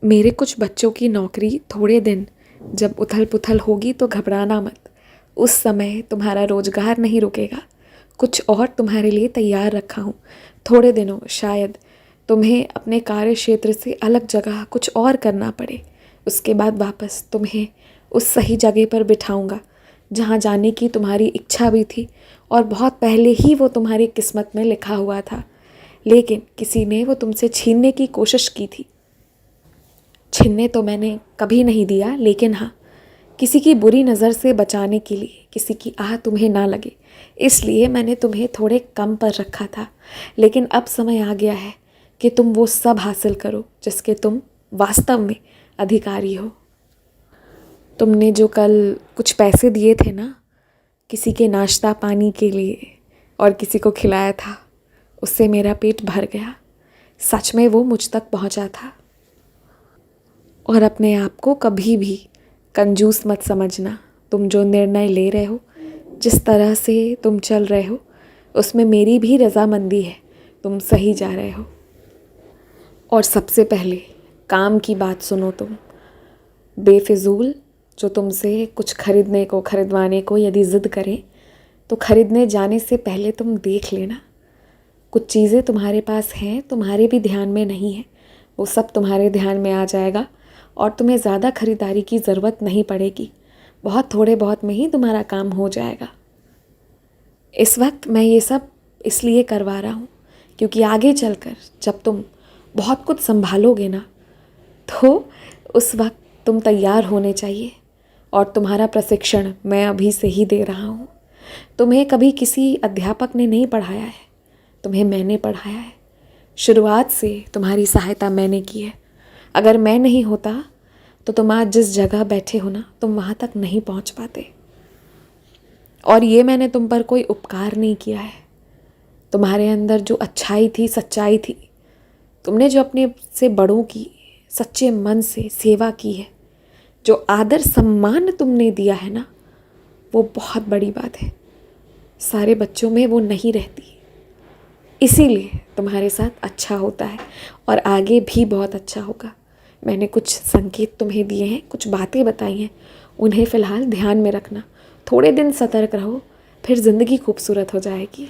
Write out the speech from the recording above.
मेरे कुछ बच्चों की नौकरी थोड़े दिन जब उथल पुथल होगी तो घबराना मत। उस समय तुम्हारा रोजगार नहीं रुकेगा। कुछ और तुम्हारे लिए तैयार रखा हूँ। थोड़े दिनों शायद तुम्हें अपने कार्य क्षेत्र से अलग जगह कुछ और करना पड़े। उसके बाद वापस तुम्हें उस सही जगह पर बिठाऊंगा जहाँ जाने की तुम्हारी इच्छा भी थी और बहुत पहले ही वो तुम्हारी किस्मत में लिखा हुआ था, लेकिन किसी ने वो तुमसे छीनने की कोशिश की थी। छीनने तो मैंने कभी नहीं दिया, लेकिन हाँ, किसी की बुरी नज़र से बचाने के लिए, किसी की आह तुम्हें ना लगे इसलिए मैंने तुम्हें थोड़े कम पर रखा था। लेकिन अब समय आ गया है कि तुम वो सब हासिल करो जिसके तुम वास्तव में अधिकारी हो। तुमने जो कल कुछ पैसे दिए थे ना, किसी के नाश्ता पानी के लिए और किसी को खिलाया था, उससे मेरा पेट भर गया। सच में वो मुझ तक पहुंचा था। और अपने आप को कभी भी कंजूस मत समझना। तुम जो निर्णय ले रहे हो, जिस तरह से तुम चल रहे हो, उसमें मेरी भी रज़ामंदी है। तुम सही जा रहे हो। और सबसे पहले काम की बात सुनो। तुम बेफिजूल जो तुमसे कुछ खरीदवाने को यदि ज़िद करें तो खरीदने जाने से पहले तुम देख लेना। कुछ चीज़ें तुम्हारे पास हैं, तुम्हारे भी ध्यान में नहीं है, वो सब तुम्हारे ध्यान में आ जाएगा और तुम्हें ज़्यादा खरीदारी की ज़रूरत नहीं पड़ेगी। बहुत थोड़े बहुत में ही तुम्हारा काम हो जाएगा। इस वक्त मैं ये सब इसलिए करवा रहा हूँ क्योंकि आगे चलकर जब तुम बहुत कुछ संभालोगे ना, तो उस वक्त तुम तैयार होने चाहिए। और तुम्हारा प्रशिक्षण मैं अभी से ही दे रहा हूँ। तुम्हें कभी किसी अध्यापक ने नहीं पढ़ाया है, तुम्हें मैंने पढ़ाया है। शुरुआत से तुम्हारी सहायता मैंने की है। अगर मैं नहीं होता तो तुम आज जिस जगह बैठे हो ना, तुम वहाँ तक नहीं पहुँच पाते। और ये मैंने तुम पर कोई उपकार नहीं किया है। तुम्हारे अंदर जो अच्छाई थी, सच्चाई थी, तुमने जो अपने से बड़ों की सच्चे मन से सेवा की है, जो आदर सम्मान तुमने दिया है ना, वो बहुत बड़ी बात है। सारे बच्चों में वो नहीं रहती, इसीलिए तुम्हारे साथ अच्छा होता है और आगे भी बहुत अच्छा होगा। मैंने कुछ संकेत तुम्हें दिए हैं, कुछ बातें बताई हैं, उन्हें फ़िलहाल ध्यान में रखना। थोड़े दिन सतर्क रहो, फिर ज़िंदगी खूबसूरत हो जाएगी।